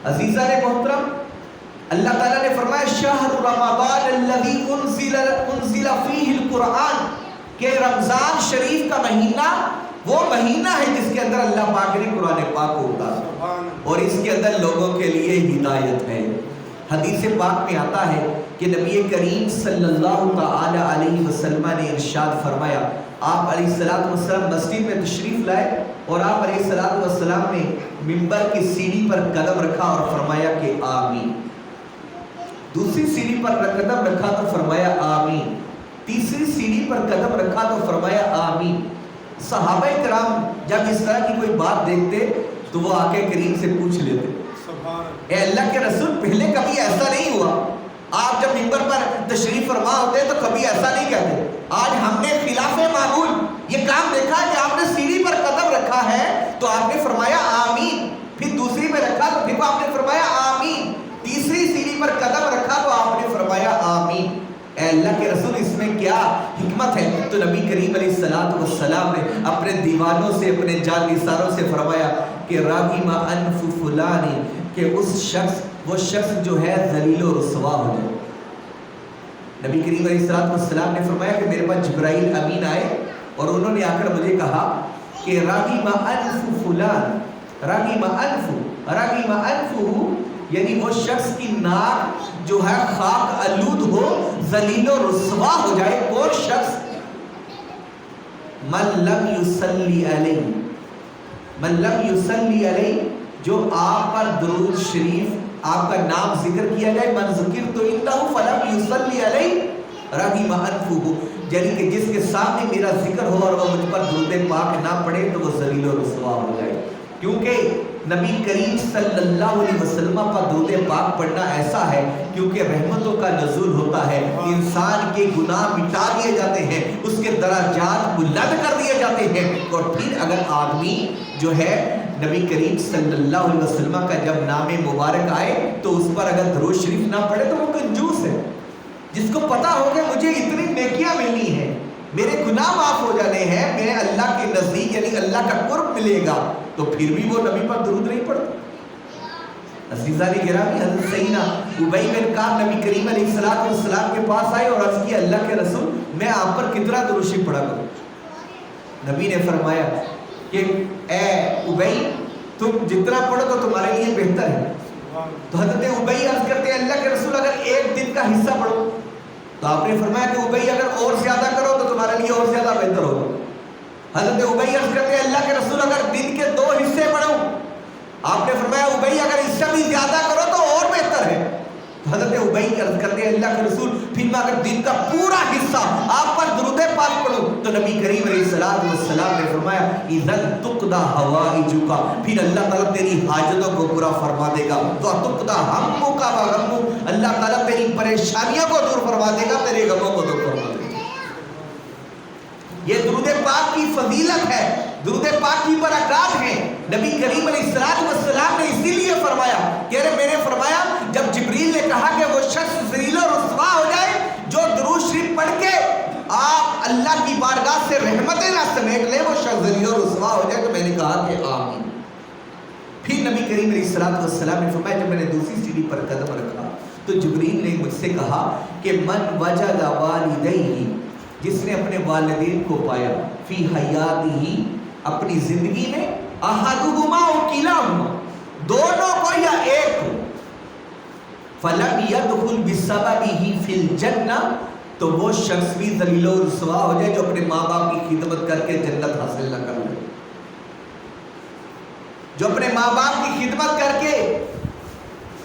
عزیزان محترم، اللہ تعالیٰ نے فرمایا شہر رمضان الذی انزل فیہ القرآن، کہ رمضان شریف کا مہینہ وہ مہینہ ہے جس کے اندر اللہ پاک نے قرآن پاک کو اتارا اور اس کے اندر لوگوں کے لیے ہدایت ہے۔ حدیث پاک میں آتا ہے کہ نبی کریم صلی اللہ تعالی علیہ وسلم نے ارشاد فرمایا، آپ علیہ السلام مسجد میں تشریف لائے اور آپ علیہ السلام نے منبر کی سیڑھی پر قدم رکھا اور فرمایا کہ آمین۔ دوسری سیڑھی پر قدم رکھا تو فرمایا آمین، تیسری سیڑھی پر قدم رکھا تو فرمایا آمین۔ صحابہ کرام جب اس طرح کی کوئی بات دیکھتے تو وہ آقا کریم سے پوچھ لیتے، اے اللہ کے رسول پہلے کبھی ایسا نہیں ہوا، آپ جب منبر پر تشریف فرما ہوتے تو کبھی ایسا نہیں کہتے، آج ہم نے خلاف معمول یہ کام دیکھا کہ آپ نے سیڑھی پر قدم رکھا ہے تو آپ نے فرمایا آمین، پھر دوسری پہ رکھا تو پھر آپ نے فرمایا آمین، تیسری سیڑھی پر قدم رکھا تو آپ نے فرمایا آمین۔ اے اللہ کے رسول اس میں کیا حکمت ہے؟ تو نبی کریم علیہ السلام نے اپنے دیوانوں سے، اپنے جانثاروں سے فرمایا کہ راغم انف فلانی، کہ وہ شخص جو ہے ذلیل و رسوا ہو جائے۔ نبی کریم علیہ السلام نے فرمایا کہ میرے پاس جبرائیل امین آئے اور انہوں نے آ کر مجھے کہا کہ راغم انف فلان، راغم انفہ یعنی وہ شخص کی ناک جو ہے خاک آلود ہو، ذلیل و رسوا ہو جائے۔ کون شخص؟ من لم یصلی علیہ، من لم یصلی علیہ، جو آپ پر درود شریف، آپ کا نام ذکر کیا جائے، من ذکرت عنہ فلم یصلی علیہ رغم انفہ، یعنی کہ جس کے سامنے میرا ذکر ہو اور وہ مجھ پر درود پاک نہ پڑھے تو وہ ذلیل و رسوا ہو جائے۔ کیونکہ نبی کریم صلی اللہ علیہ وسلم پر درود پاک پڑھنا ایسا ہے کیونکہ رحمتوں کا نزول ہوتا ہے، انسان کے گناہ مٹا دیے جاتے ہیں، اس کے درجات بلند کر دیے جاتے ہیں۔ اور پھر اگر آدمی جو ہے نبی کریم صلی اللہ علیہ وسلم کا جب نام مبارک آئے تو اس پر اگر درود شریف نہ پڑھے تو وہ کنجوس ہے، جس کو پتا ہو کہ مجھے اتنی نیکیاں ملنی ہیں، میرے گناہ معاف ہو جانے ہیں، میں اللہ کے نزدیک یعنی اللہ کا قرب ملے گا، تو پھر بھی وہ نبی پر درود نہیں پڑھتا۔ عزیزان گرامی، حضرت سیدنا ابی بن کعب نبی کریم علیہ السلام کے پاس آئے اور عرض کیا اللہ کے رسول میں آپ پر کتنا درود شریف پڑھا کروں؟ نبی نے فرمایا کہ اے ابی تم جتنا پڑھو تو تمہارے لیے بہتر ہے۔ تو حضرت ابی عرض کرتے ہیں اللہ کے رسول اگر ایک دن کا حصہ پڑھو، تو آپ نے فرمایا کہ ابی اگر اور زیادہ کرو تو تمہارے لیے اور زیادہ بہتر ہوگا۔ حضرت ابی عرض کرتے ہیں اللہ کے رسول اگر دن کے 2 حصے پڑھوں، آپ نے فرمایا ابی اگر اس سے بھی زیادہ کرو تو اور بہتر ہے۔ حضرت ابی عرض کرتے ہیں اللہ کے رسول پھر میں اگر دن کا پورا حصہ آپ پر درود پاک پڑھوں، تو نبی کریم علیہ السلام نے فرمایا اذن تقضی حوائجک، پھر اللہ تعالیٰ تیری حاجتوں کو پورا فرما دے گا، تو تقضی ہمک و غمک، اللہ تعالیٰ تیری پریشانیوں کو دور فرما دے گا، تیرے غموں کو دور فرما دے گا۔ یہ درود پاک کی فضیلت ہے، درود پاک کی برکات ہیں۔ نبی کریم علیہ السلام نے اسی لیے فرمایا کہ میں نے فرمایا جب جبریل نے کہا کہ وہ شخص ذلیل و رسوا ہو جائے جو درود شریف پڑھ کے آپ اللہ کی بارگاہ سے رحمتیں نہ سمیٹ لے، وہ شخص ذلیل و رسوا ہو جائے، تو میں نے کہا کہ آمین۔ پھر نبی کریم علیہ السلام نے فرمایا جب میں نے دوسری سیڑھی پر قدم رکھا تو جبریل نے مجھ سے کہا کہ من وجد والدیہ، جس نے اپنے والدین کو پایا، فی حیاتہ، اپنی زندگی میں، احدہما و کلاہما، دونوں کو یا ایک کو، فلم یدخل بسببہ فی الجنہ، تو وہ شخص بھی ذلیل و رسوا ہو جائے جو اپنے ماں باپ کی خدمت کر کے جنت حاصل نہ کر لے، جو اپنے ماں باپ کی خدمت کر کے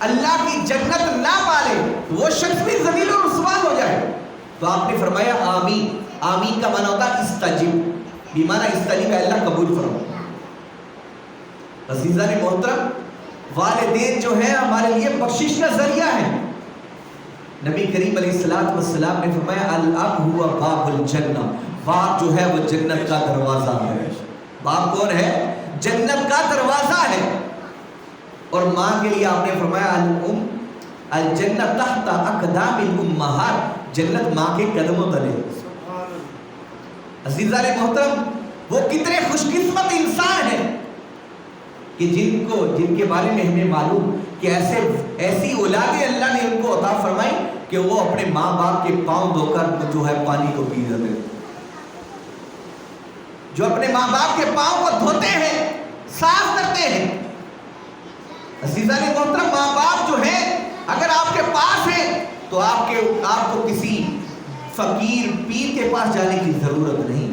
اللہ کی جنت نہ پالے، وہ شخص بھی ذلیل و رسوا ہو جائے۔ تو آپ نے فرمایا آمین۔ آمین کا معنی ہوتا ہے استجب، بیمانہ استجب ہے اللہ قبول فرما۔ عزیزان محترم، والدین جو ہیں ہمارے لیے بخشش کا ذریعہ ہے۔ نبی کریم علیہ السلام نے فرمایا الاب ہوا باب الجنہ، باپ جو ہے وہ جنت کا دروازہ ہے۔ باپ کون ہے؟ جنت کا دروازہ ہے۔ اور ماں کے لیے آپ نے فرمایا الام الجنت تحت اقدام الامہات، جنت ماں کے قدموں تلے۔ عزیزان محترم، وہ کتنے خوش قسمت انسان ہیں کہ جن کے بارے میں ہمیں معلوم کہ ایسی اولادیں اللہ نے ان کو عطا فرمائی کہ وہ اپنے ماں باپ کے پاؤں دھو کر جو ہے پانی کو پی جاتے ہیں، جو اپنے ماں باپ کے پاؤں کو دھوتے ہیں، صاف کرتے ہیں۔ عزیزان محترم، ماں باپ جو ہیں اگر آپ کے پاس ہیں تو آپ کو کسی فقیر پیر کے پاس جانے کی ضرورت نہیں۔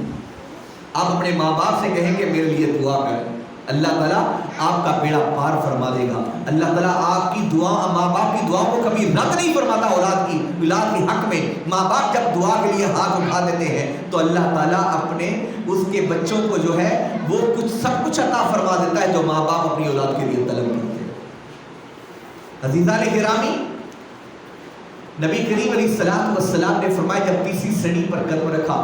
آپ اپنے ماں باپ سے کہیں کہ میرے لیے دعا کریں، اللہ تعالیٰ آپ کا بیڑا پار فرما دے گا۔ اللہ تعالیٰ آپ کی دعا، ماں باپ کی دعا کو کبھی رد نہیں فرماتا۔ اولاد کے حق میں ماں باپ جب دعا کے لیے ہاتھ اٹھا دیتے ہیں تو اللہ تعالیٰ اپنے اس کے بچوں کو جو ہے وہ سب کچھ عطا فرما دیتا ہے جو ماں باپ اپنی اولاد کے لیے طلب کرتے ہیں۔ عزیزان گرامی، نبی کریم علیہ السلام نے فرمایا جب تیسری سڑی پر قدم رکھا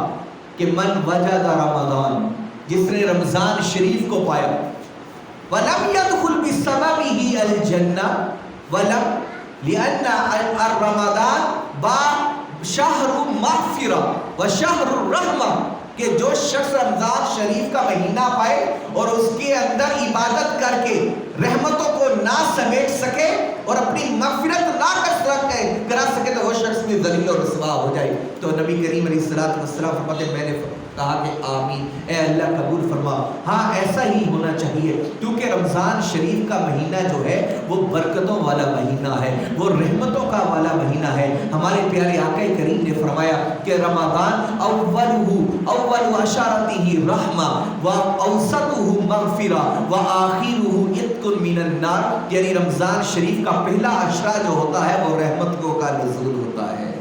کہ من وجد رمضان، جس نے رمضان شریف کو پایا، وَلَمْ يَدْخُلْ بِسَبَبِهِ الْجَنَّةِ وَلَمْ لِأَنَّ الرَّمَضَانَ شَهْرُ مَغْفِرَةٍ وَشَهْرُ الرَّحْمَةِ، کہ جو شخص رمضان شریف کا مہینہ پائے اور اس کے اندر عبادت کر کے رحمتوں کو نہ سمیٹ سکے اور اپنی مغفرت نہ کرا سکے تو وہ شخص بھی ذلیل اور رسوا ہو جائے۔ تو نبی کریم علیہ السلام فرماتے ہیں، میں نے کہا کہ آمین، اے اللہ قبول فرما۔ ہاں ایسا ہی ہونا چاہیے، کیونکہ رمضان شریف کا مہینہ جو ہے وہ برکتوں والا مہینہ ہے، وہ رحمتوں کا والا مہینہ ہے۔ ہمارے پیارے آقا کریم نے فرمایا کہ رمضان اول اشارتہ رحمہ واوسطہ مغفرہ وآخرہ عتق من النار، یعنی رمضان شریف کا پہلا عشرہ جو ہوتا ہے وہ رحمتوں کا نزول ہوتا ہے۔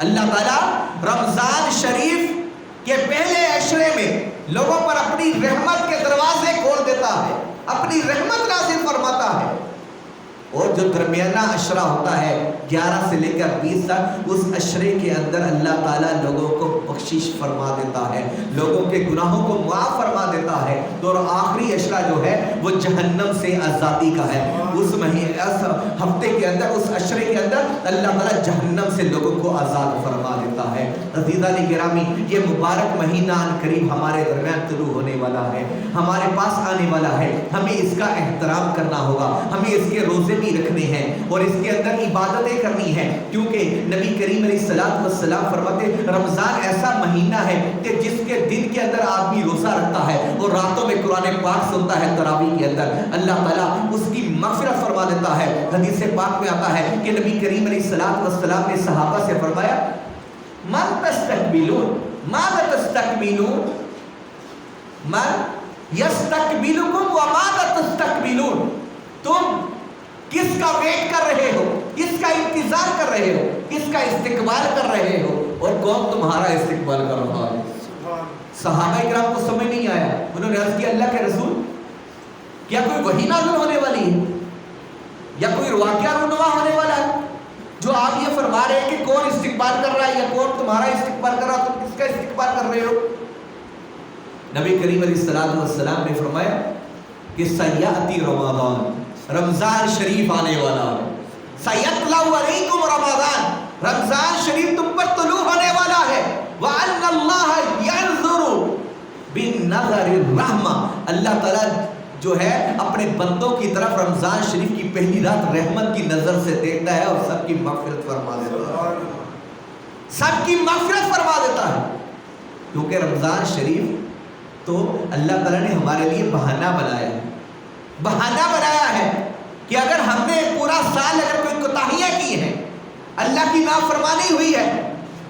اللہ تعالیٰ رمضان شریف کے پہلے عشرے میں لوگوں پر اپنی رحمت کے دروازے کھول دیتا ہے، اپنی رحمت نازل فرماتا ہے۔ اور جو درمیانہ عشرہ ہوتا ہے 11 سے لے کر 20 تک، اس عشرے کے اندر اللہ تعالیٰ لوگوں کو بخشش فرما دیتا ہے، لوگوں کے گناہوں کو معاف فرما دیتا ہے۔ اور آخری عشرہ جو ہے وہ جہنم سے آزادی کا ہے۔ اس ہفتے کے اندر، اس عشرے کے اندر اللہ تعالیٰ جہنم سے لوگوں کو آزاد فرما دیتا ہے۔ عزیزان گرامی، یہ مبارک مہینہ ان قریب ہمارے درمیان طلوع ہونے والا ہے، ہمارے پاس آنے والا ہے۔ ہمیں اس کا احترام کرنا ہوگا، ہمیں اس کے روزے بھی رکھنے ہیں اور اس کے اندر عبادتیں کرنی ہیں، کیونکہ نبی کریم علیہ السلام فرماتے رمضان ایسا مہینہ ہے کہ جس کے دن کے اندر آدمی روزہ رکھتا ہے اور راتوں میں قرآن پاک سنتا ہے تراویح کے اندر، اللہ تعالیٰ اس کی مغفرت فرما دیتا ہے۔ حدیث پاک میں آتا ہے کہ نبی کریم علیہ السلام نے صحابہ سے فرمایا من تستقبلون ماذا تستقبلون من یستقبلکم وماذا تستقبلون، تم کس کا ویٹ کر رہے ہو، کس کا انتظار کر رہے ہو، کس کا استقبال کر رہے ہو، اور کون تمہارا استقبال کر رہا ہے۔ صحابہ کرام کو سمجھ نہیں آیا، انہوں نے عرض کیا اللہ کے رسول کیا کوئی وحی نازل ہونے والی ہے یا کوئی واقعہ رونما ہونے والا ہے جو آپ یہ فرما رہے ہیں کہ کون استقبال کر رہا ہے یا کون تمہارا استقبال کر رہا ہے، تم کس کا استقبال کر رہے ہو؟ نبی کریم علیہ السلام نے فرمایا کہ سیاتی رمضان شریف آنے والا ہے، سیطلع علیکم رمضان شریف تم پر طلوع ہونے والا ہے، وَأَنَّ اللَّهَ يَنْظُرُ بِالنَّظَرِ الرَّحْمَةِ، اللہ تعالیٰ جو ہے اپنے بندوں کی طرف رمضان شریف کی پہلی رات رحمت کی نظر سے دیکھتا ہے اور سب کی مغفرت فرما دیتا ہے، سب کی مغفرت فرما دیتا ہے۔ کیونکہ رمضان شریف تو اللہ تعالیٰ نے ہمارے لیے بہانہ بنایا ہے، بہانہ بنایا ہے کہ اگر ہم نے پورا سال اگر کوئی کوتاہیاں کی ہیں، اللہ کی نافرمانی ہوئی ہے،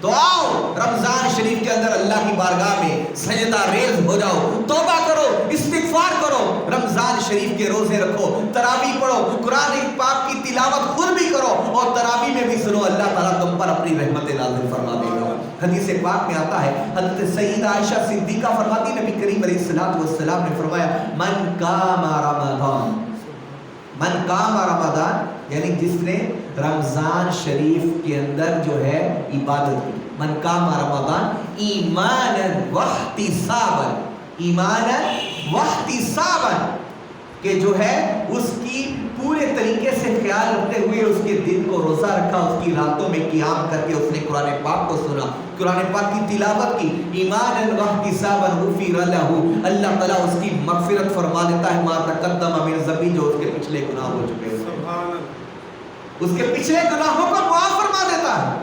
تو آؤ رمضان شریف کے اندر اللہ کی بارگاہ میں سجدہ ریز ہو جاؤ، توبہ کرو، استغفار کرو، رمضان شریف کے روزے رکھو، تراویح پڑھو، قرآن پاک کی تلاوت خود بھی کرو اور تراویح میں بھی سنو، اللہ تعالیٰ تم پر اپنی رحمت نازل فرما دے گا۔ حدیث پاک میں آتا ہے، حضرت سیدہ عائشہ صدیقہ فرماتی نبی کریم علیہ السلام نے فرمایا من قام رمضان یعنی جس نے رمضان شریف کے اندر جو ہے عبادت کی، من قام رمضان ایمانا واحتسابا کہ جو ہے اس کی پورے طریقے سے خیال رکھتے ہوئے اس کے دن کو روزہ رکھا، اس کی راتوں میں قیام کر کے اس نے قرآن پاک کو سنا، قرآن پاک کی تلاوت کی، ایمانا واحتسابا غفر لہ، اللہ تعالیٰ اس کی مغفرت فرما دیتا ہے، ما تقدم من ذنبہ، جو اس کے پچھلے گناہ ہو چکے ہیں، اس کے پچھلے گناہوں کو معاف فرما دیتا ہے۔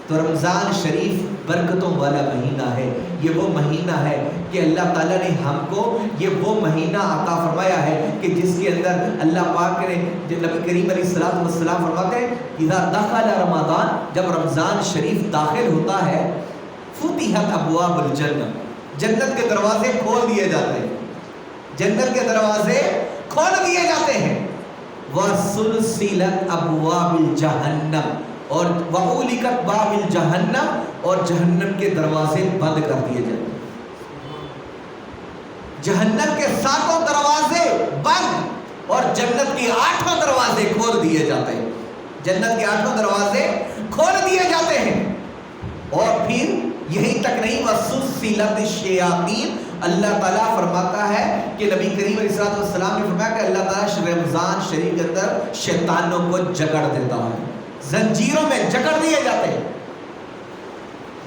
تو رمضان شریف برکتوں والا مہینہ ہے، یہ وہ مہینہ ہے کہ اللہ تعالیٰ نے ہم کو یہ وہ مہینہ عطا فرمایا ہے کہ جس کے اندر اللہ پاک نے، نبی کریم علیہ الصلوۃ والسلام فرماتے ہیں اذا دخل رمضان، جب رمضان شریف داخل ہوتا ہے، فتحت ابواب الجنہ، جنت کے دروازے کھول دیے جاتے ہیں، جنت کے دروازے کھول دیے جاتے ہیں، وسلسلت ابواب الجہنم، اور وغلقت باب الجہنم، اور جہنم کے دروازے بند کر دیے جاتے ہیں، جہنم کے 7 دروازے بند اور جنت کے 8 دروازے کھول دیے جاتے ہیں، جنت کے 8 دروازے کھول دیے جاتے ہیں۔ اور پھر یہی تک نہیں، وسلسلت الشیاطین، اللہ تعالیٰ فرماتا ہے کہ نبی کریم علیہ السلام نے فرمایا کہ اللہ تعالیٰ رمضان شریف کے اندر شیطانوں کو جکڑ دیتا ہے، زنجیروں میں جکڑ دیے جاتے ہیں۔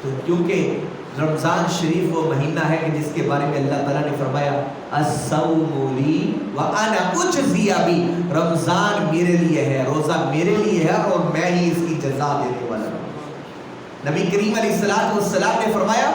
تو کیونکہ رمضان شریف وہ مہینہ ہے کہ جس کے بارے میں اللہ تعالیٰ نے فرمایا الصوم لی وانا اجزی بہ، رمضان میرے لیے ہے، روزہ میرے لیے ہے اور میں ہی اس کی جزا دینے والا ہوں۔ نبی کریم علیہ السلام نے فرمایا